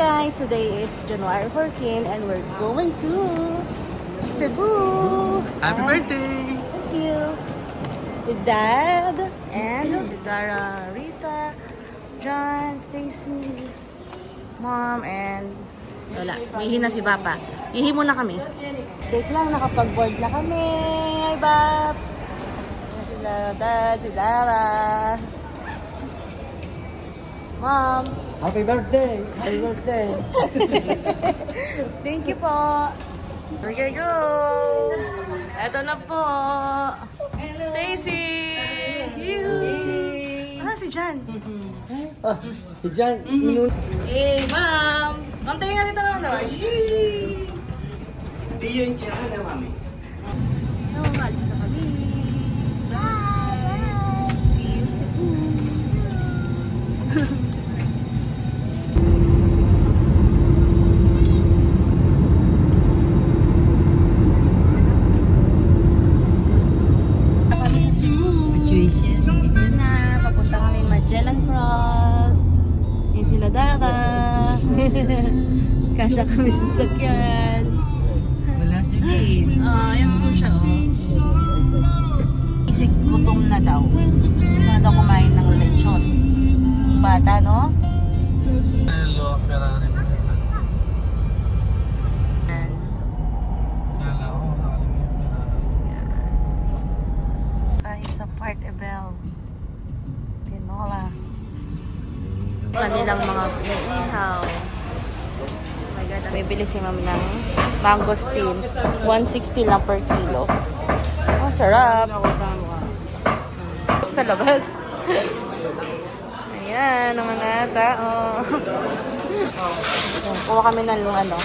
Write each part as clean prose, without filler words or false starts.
guys, today is January 14 and we're going to Cebu. Happy birthday! Thank you. With Dad and Dara, Rita, John, Stacy, Mom, and wala. Ihi na si Papa. Ihi muna kami. Date lang, nakapag-board na kami. Hi, Bap! Sila Dad, si Dara. Mom. Happy birthday! Happy birthday! Thank you po. Here you go. Eto na po. Stacy. You. Ah, si Jan. Ah, si Jan, Hey, Ma'am. Ma'am, tayo nga dito na ano. Yee. Hindi yun kailangan na, mami. No, alis na kami. Bye. See you soon. Papunta kami Magellan Cross. Yung sila Dara. Kasya kami sa sakyan. Wala si Jane. Yan po siya. Isip gutom na daw. Gusto na daw kumain ng lechon. Bata, no? Hello, Ferrari. Yan. Kala ko, Kahit sa Part Ebel. Tinola. Kanilang mga ihaw. Oh my God. Bibili si Ma'am ng mangosteen. 160 lang per kilo. Oh, sarap. Sa labas. Ayan, ang mga tao. Kuha kami ng ano.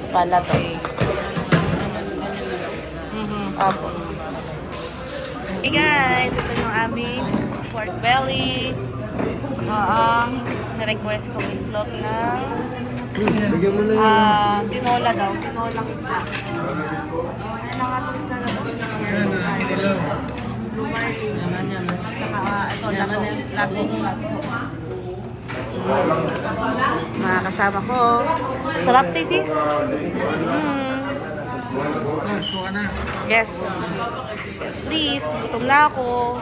Palato. Apo. Hey guys, ito yung aming pork belly. Na-request ko itlog ng bigyan mo na yun. tinola daw. Tinolang isda. Ano nga itong isda na ito? Blue marlin. Saka ito, lato. Mga kasama ko. Sarap, Stacy? Yes. Yes, please. Gutom na ako.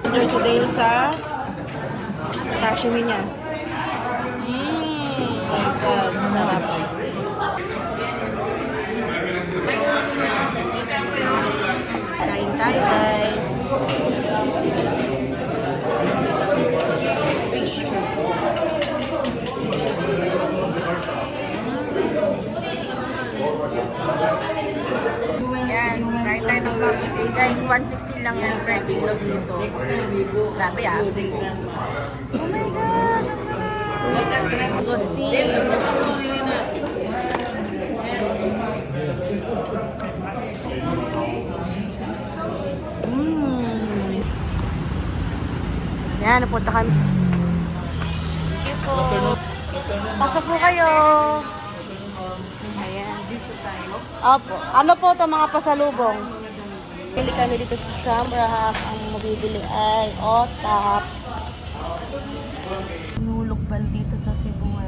Enjoy sa Dale sa sashimi niya. Oh my God. Sarap. Kain tayo, guys. Yan, kain tayo ng mangosteen. Guys, 160 lang yan per kilo dito. Grabe ah. Oh my God, ang sarap. Mangosteen. Yan, napunta kami. Thank you po. Pasok po kayo. Ayan. Dito tayo. Opo. Ano po ito mga pasalubong? Pili kami dito sa Shamrock. Ang mabibili ay otap. Nulukbal dito sa Cebu.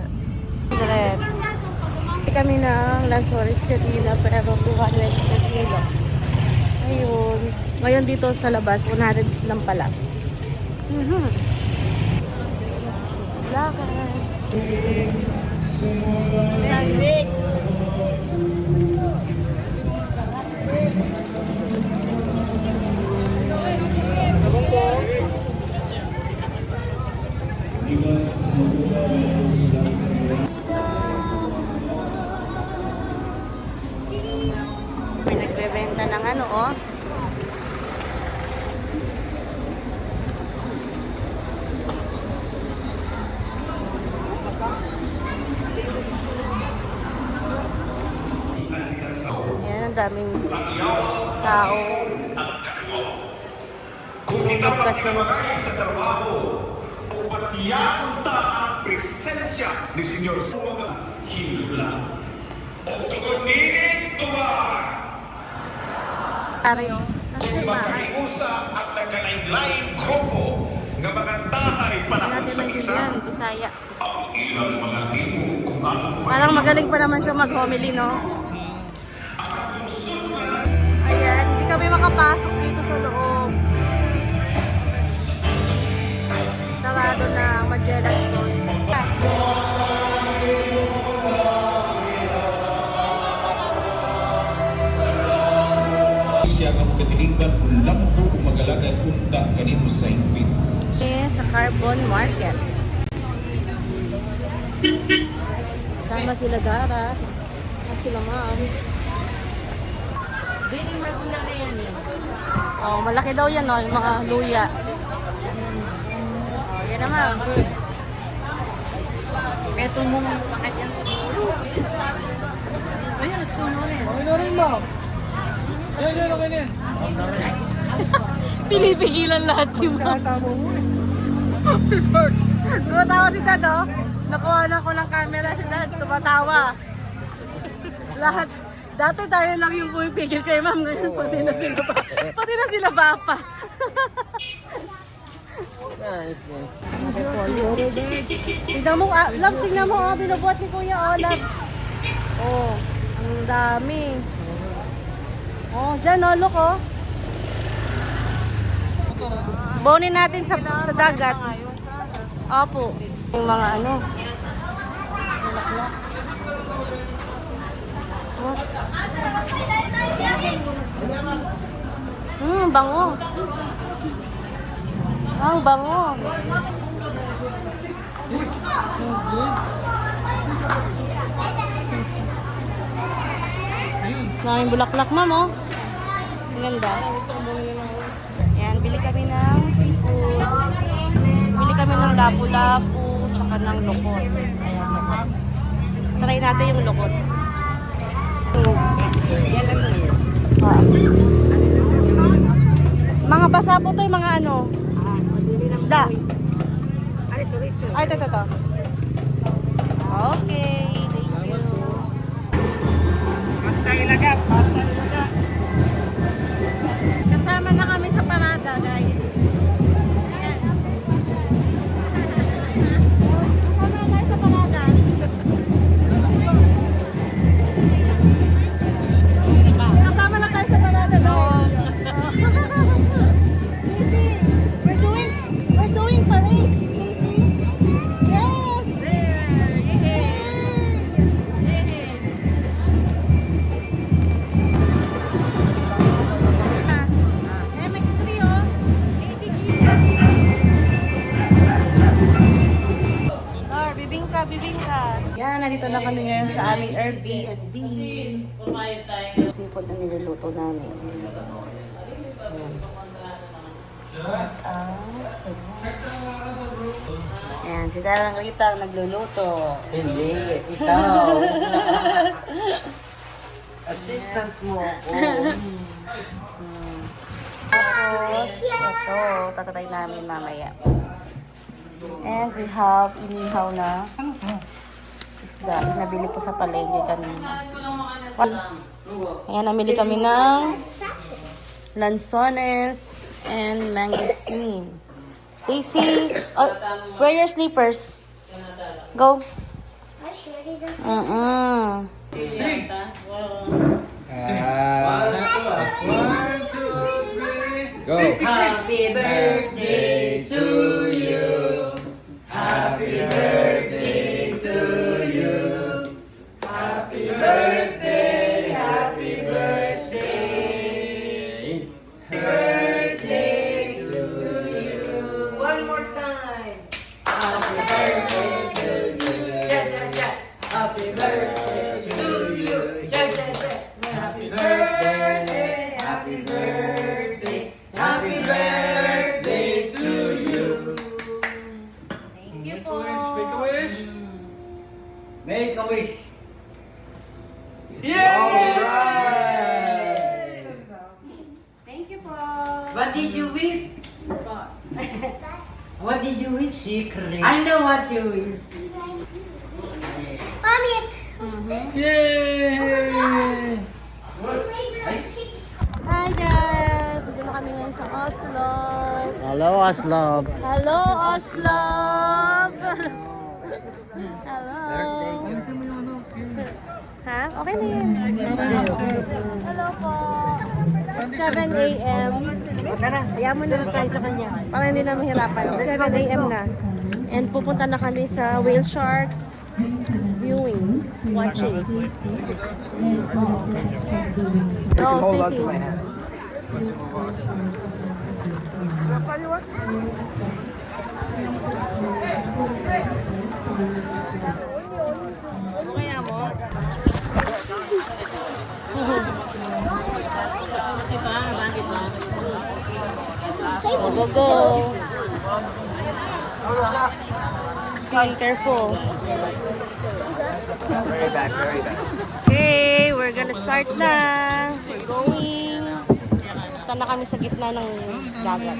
Direct. Pili kami ng Lanzores kanina pero 200 per kilo. Ayun. Ngayon dito sa labas, 100 lang pala. Lakad. Big. May nagbebenta ng ano, oh. Ayan, ang daming tao. Kung ikaw ang pinabagay sa trabaho, o patiyakunta ang presensya ni Senyor Sumaga, hinula. O tuguninit tumahan. Pare, Kung magkahiusa at nagkalain-laing grupo nga mga tahay panahon sa Natin isa. yan, Bisaya. Ang ilang mga imo kung anong Parang magaling pa naman siya mag-homily, no? Ayan, hindi kami makapasok dito sa loob. Sarado na Magellan Cross. siya nga magkatiligdan kung lampo o magalagay unta kanino sa hingpit. Sa Carbon Market. Sama sila Dara at sila Ma'am. Very regular na yan eh. Oh, malaki daw yan, no? Yung mga luya. Oh, yan naman. Ito mong pakat yan sa ulo. Ayun, suno rin. Ano rin mo? Yan, okay na yan. Pinipigilan lahat si Ma'am. Tumatawa si Dad, oh. Nakuha na ko ng camera si Dad. Tumatawa. Lahat. Dati tayo lang yung pumipigil kay Ma'am. Ngayon pati na sila pa. Pati na sila Papa. Nice one. Tignan mo, Love, tignan mo, oh. Binubuhat ni Kuya, oh, Love. Oh, ang dami. Oh, dyan, oh, look, oh. Bonin natin sa dagat. Opo. Yung mga ano. Bango. Ang bango. Maraming bulaklak, Ma'am, oh. Ang ganda. Ayan, bili kami ng seafood. Bili kami ng lapu-lapu, tsaka ng lokot. Ayan, lokot. Try natin yung lokot. Ah. Mga basa po to yung mga ano? Isda. Ay, ito. Okay, thank you. Kasama na kami sa parada, guys. Ayan. Kasama na tayo sa parada. Kasama na tayo sa parada, guys. Sisi, we're doing parade. Sisi. Yes. There. Yay. MX3, oh. Bibingka. Yan, nandito na kami ngayon sa aming Airbnb. Seafood na niluluto namin. Ayan, si Darang Rita ang nagluluto. Hindi, ikaw. Assistant mo ako. Tapos, ito, tatatay namin mamaya. And we have inihaw na isda. Nabili ko sa palengke kanina. Ayan, namili kami ng lanzones and mangosteen. Stacy, oh, wear your slippers. Go. Go. Happy birthday to you. Happy birthday to you. Happy birthday, happy birthday. Happy birthday to you. One more time. Happy birthday to you. Ja, ja, ja. Happy birthday to you. Ja, ja, ja. Happy birthday, happy birthday. Happy birthday to you. Thank you po. Make a wish. Make a wish. Alright! Thank you po. What did you wish? What did you wish? Secret. I know what you wish. Yay! Hi guys! Dito na kami ngayon sa Oslo. Hello, Aslov. Hello, Oslov! Hello! Ha? Okay na yun. Hello po. It's 7 a.m. Tara, Ayaw mo na tayo sa kanya. para hindi na mahirapan. 7 a.m. na. And pupunta na kami sa whale shark viewing. Watching. Oh, Sissy. Kaya mo? Go, go, go. Be careful. Very back. Okay, we're gonna start na. We're going. Punta na kami sa gitna ng dagat.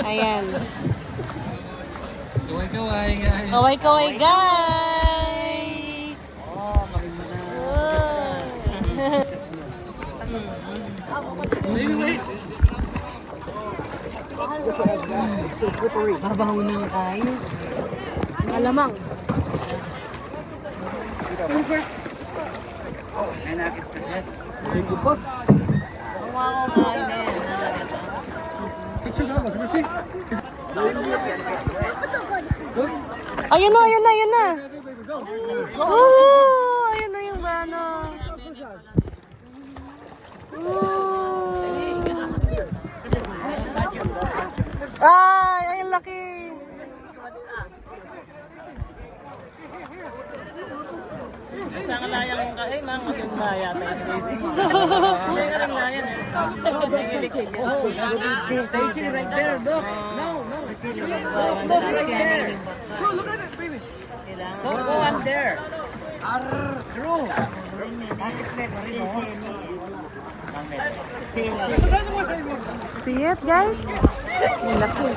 Ayan. Kaway-kaway, guys! Oh. Mabaho na yung kain. Alamang. May nakit ka, Jess. Ayun na, ayun na, ayun na. Oh, ayun na yung ano. Ay, ay, ang laki. Isang layang ka, mga matumba yata yung Stacy. Hindi ka rin layan eh. Nangilikig yan. Stacy, right there, look. No. Look right there. Don't go on there. True. Bakit na rin, no? See it, guys? Ang laki.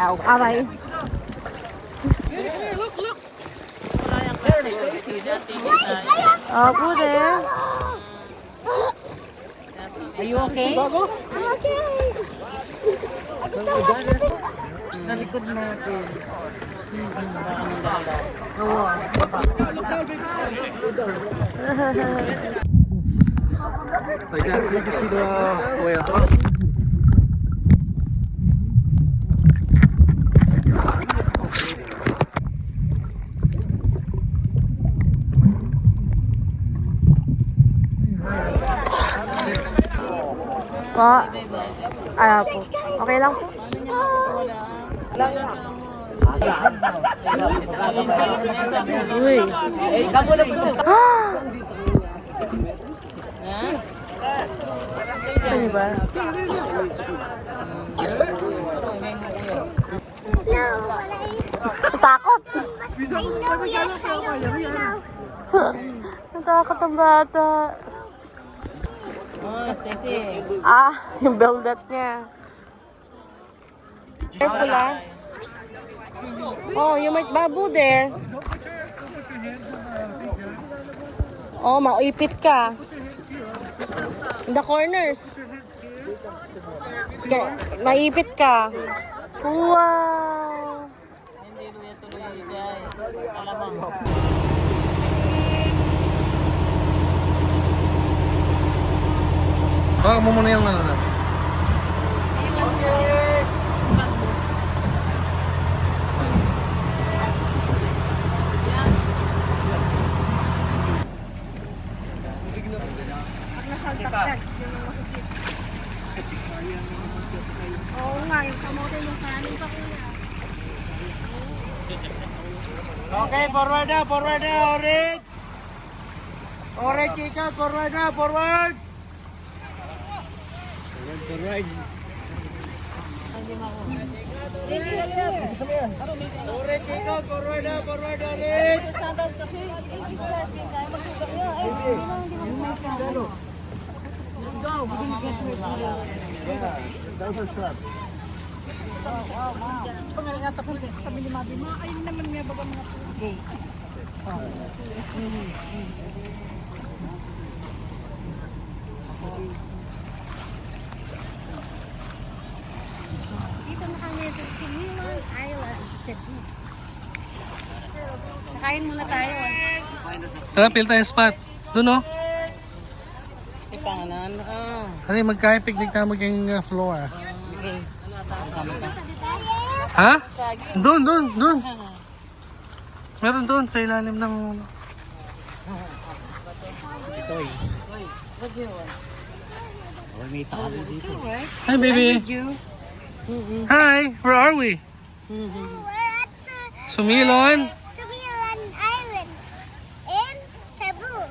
Ow, aray. Opo, there. Are you okay? I'm okay. I just don't want to fish. Sa likod natin. Po. Po. Okay lang po. Uy. Eh, kamu na po. Ano ba? No, but Natakot. I know, yes, I know, you know. Natakot ang bata. Oh, Stacy. Yung beldat niya. Careful, ah. Oh, you might babu there. Oh, maipit ka. In the corners. Maipit ka. Wow. Hindi tuloy guys. Alamang. Baka mo muna yung ano na. Oo nga, yung kamote yung kanin pa kuya. Okay, forward na, orange! Orange chicken, forward na, forward! Forward. Orange chicken, forward na, orange! one is Similan Island, Cebu. Kain muna tayo. Tara, pil tayong spot. Doon, no? Ipanganan. Ano yung magka-picnic na maging floor? Ha? Doon, doon, doon. Meron doon sa ilalim ng... Hi, baby. Hi, where are we? We're at Sumilon. Similan Island in Cebu.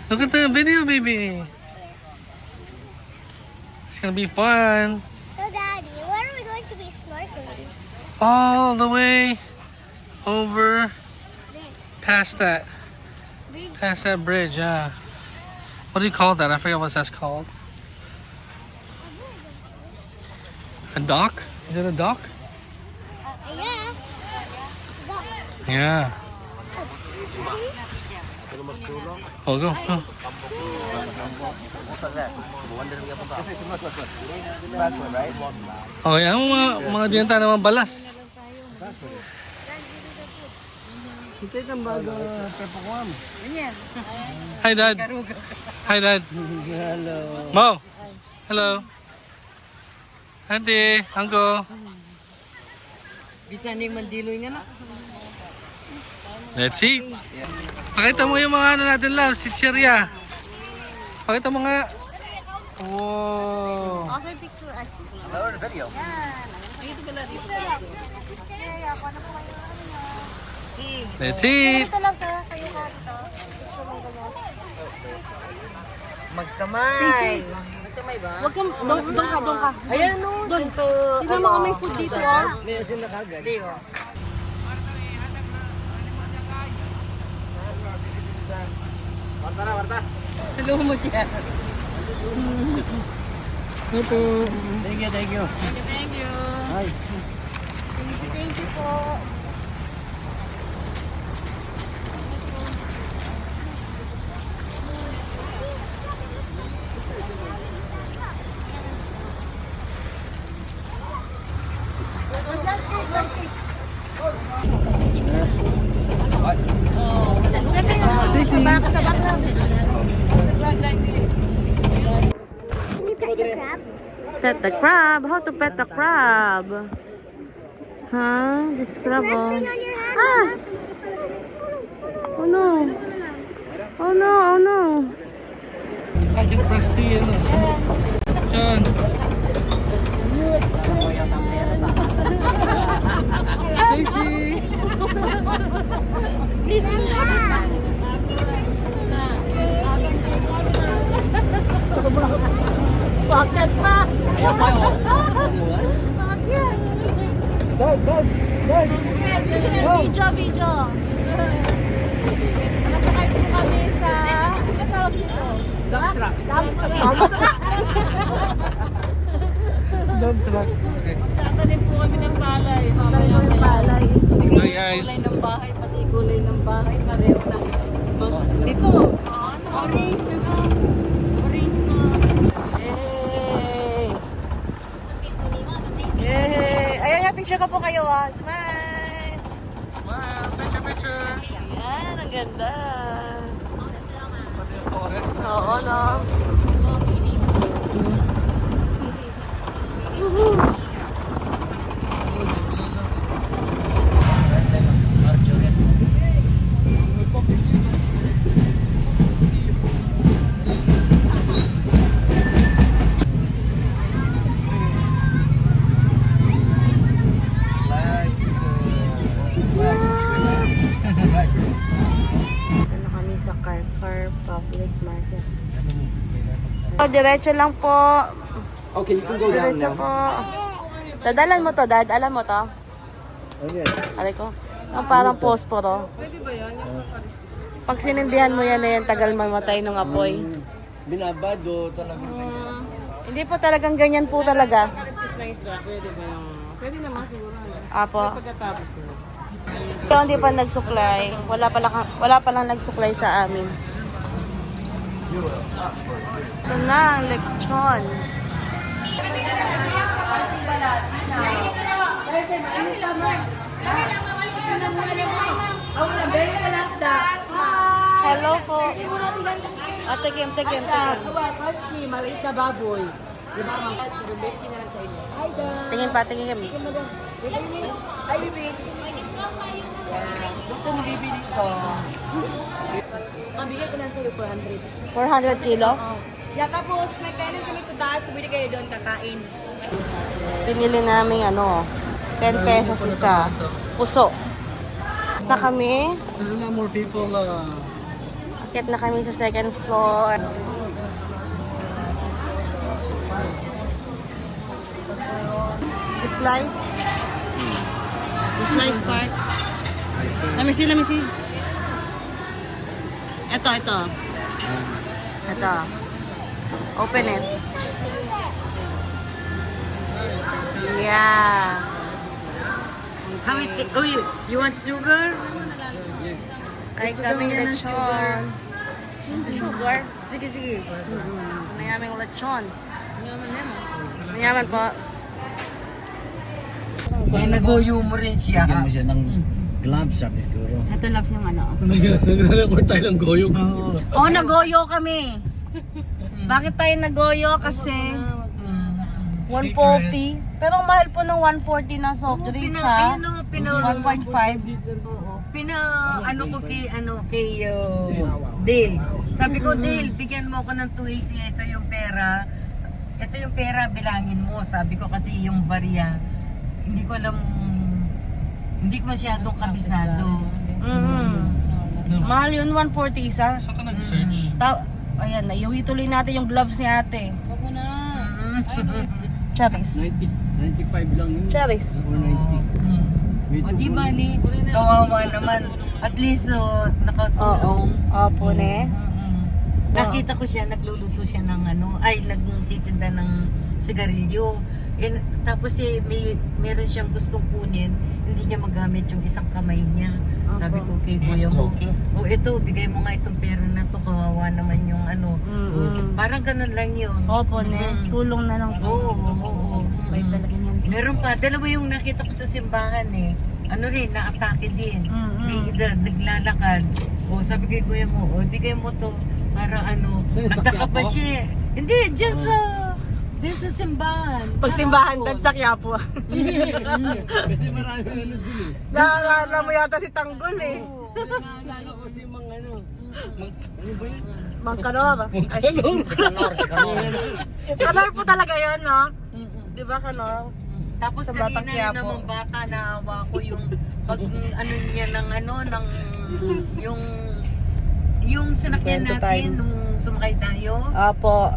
Look at the video, baby. It's gonna be fun. So, Daddy, where are we going to be snorkeling? All the way over past that bridge, yeah. What do you call that? I forget what that's called. A dock? Is it a dock? Yeah. Yeah. Oh, go, go. Oh, yan ang mga dinta naman balas. Hi, Dad. Hi, Dad. Hello. Mo. Hello. Auntie, Uncle. Bisa ning mandiloy nga na. Let's see. Pakita mo yung mga ano natin, love. Si Cheria. Pakita mo nga. Wow. Also, picture. Let's see. Ito lang sa kayo ka dito. Magkamay. Magkamay ba? Huwag kang, doon ka. Ayan no. Doon sa... Tingnan mo kung may food dito, oh. May asin na kagad. Hindi ko. Hello mo siya. Ito. Thank you, thank you. Thank you. Hi. Thank you po. Sabak lang. Pet the crab. How to pet the crab? Huh? This crab, oh. On your hand. Ah! Oh no. Oh no, oh no. Ay, yung crusty, ano. Diyan. Stacy! Bakit pa? Video, video. Nakasakay po kami sa... Ano tawag dito? Dump truck. Dump truck. Okay. Tatanim po kami ng palay. Tatanim ng palay. Hi, guys. Kulay ng bahay, pati kulay ng bahay, pareho na. Dito, orange na to. Orange na. Yay! Yay! Ayan, picture ko po kayo, ah. Smile! Smile. Picture, picture. Ayan, ang ganda. Pati yung forest. Oo, no? Ano kami sa Car Public Market. Oh, diretso lang po. Okay, you can go down Diretso now. po. Dadalan mo to, Dad. Alam mo to? Okay. Aray ko. Ang parang posporo. Pag sinindihan mo yan na yan, tagal mamatay ng apoy. Binabado talaga. Hindi po talagang ganyan po talaga. Pwede naman siguro. Apo. Pagkatapos na. Pero hindi pa nagsuklay. Wala pa lang nagsuklay sa amin. Ito na ang lechon. Hello po. Tikim. Si maliit na baboy. Di ba mga rubeki na lang sa inyo? Hi guys! Tingin kami. Hi baby! Gusto mo bibili ko? Ang bigay ko lang sa'yo 400. 400 kilo. Yeah, tapos may kainan kami sa taas, pwede kayo doon kakain. Pinili namin 10 pesos isa. Puso. Na kami. There's a lot more people. Akit na kami sa second floor. Slice. Slice part. Let me see. Ito. Open it. Yeah. How many? Oh, you want sugar? Kahit Gusto daw kami niya ng lechon. Sugar. Sige. Mayaming lechon. Mayaman po. Eh, nag-goyo mo rin siya. Bigyan mo siya ng gloves, sabi siguro. Ito loves yung Nag-record tayo ng goyo. Oo, nagoyo kami. Bakit tayo nagoyo? Kasi 140. Pero ang mahal po ng 140 na soft drinks ha. 1.5. Ano ko kay Dale. Sabi ko, Dale, bigyan mo ako ng 280. Ito yung pera, bilangin mo. Sabi ko kasi yung barya, hindi ko masyadong kabisado. Mahal yun, 140 isa. Saan ka nag-search? Ayan, naiuwi tuloy natin yung gloves ni ate. Wag mo na. Charis. 95 lang yun. Charis. Or 90. O di ba ni, kawawa naman. At least, nakatulong. Opo, ne. Nakita ko siya, nagluluto siya ng nagtitinda ng sigarilyo. Tapos meron siyang gustong kunin, hindi niya magamit yung isang kamay niya. Sabi ko kay Kuya mo, ito, bigay mo nga itong pera na to, kawawa naman yung parang ganun lang yun. Opo, ne. Tulong na lang to. Oo. May talaga yan. Meron pa, dalawa yung nakita ko sa simbahan na-atake din. Naglalakad. Sabi kay Kuya mo, bigay mo to para nagtaka pa siya. Hindi, dyan sa simbahan. Pagsimbahan dan sa Quiapo. Kasi marami dun eh. Nakakala mo yata si Tanggol eh. Nakakala ko si ano ba yun? Mang Kanor. Kanor. Kanor po talaga yun, no? Di ba Kanor? Tapos Sa Batang kanina Quiapo. naman bata, naawa ko yung pag niya yung sinakyan Kwento natin time. nung sumakay tayo. Opo.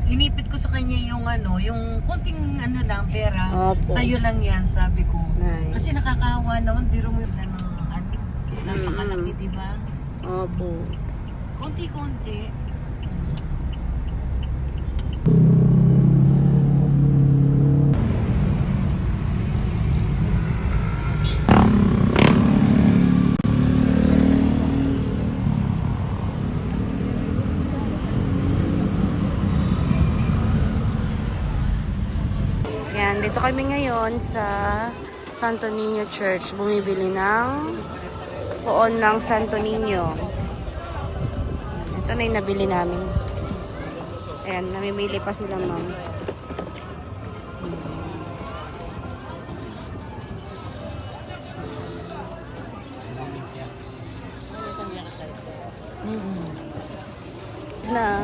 Inipit ko sa kanya yung yung konting lang pera. Opo. Sa'yo lang yan, sabi ko. Nice. Kasi nakakawa naman, biro mo yung napakalaki, di ba? Opo. Konti-konti. Yan, dito kami ngayon sa Santo Niño Church. Bumibili ng poon ng Santo Niño. Ito na yung nabili namin. Ayan, namimili pa sila, ma'am. Na.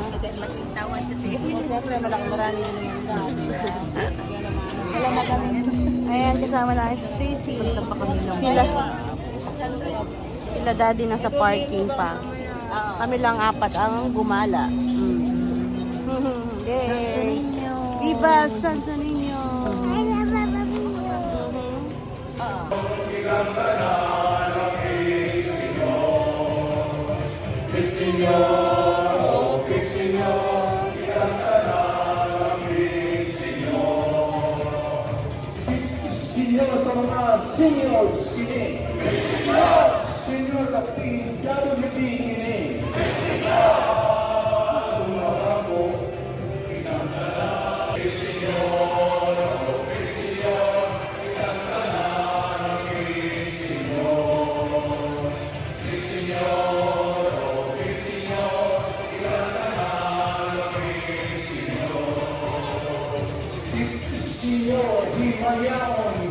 Ayan, kasama na si Stacy. Sila daddy nasa parking pa. Kami lang apat ang gumala. Yay! Viva Santo Niño! Senhor sa mga seniors kini. Senyor sa PWD kini.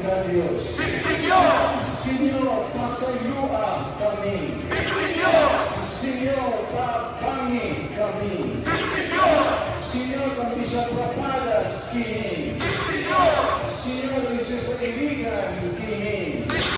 Senyor, pasayuan kami. Senyor, papangi kami.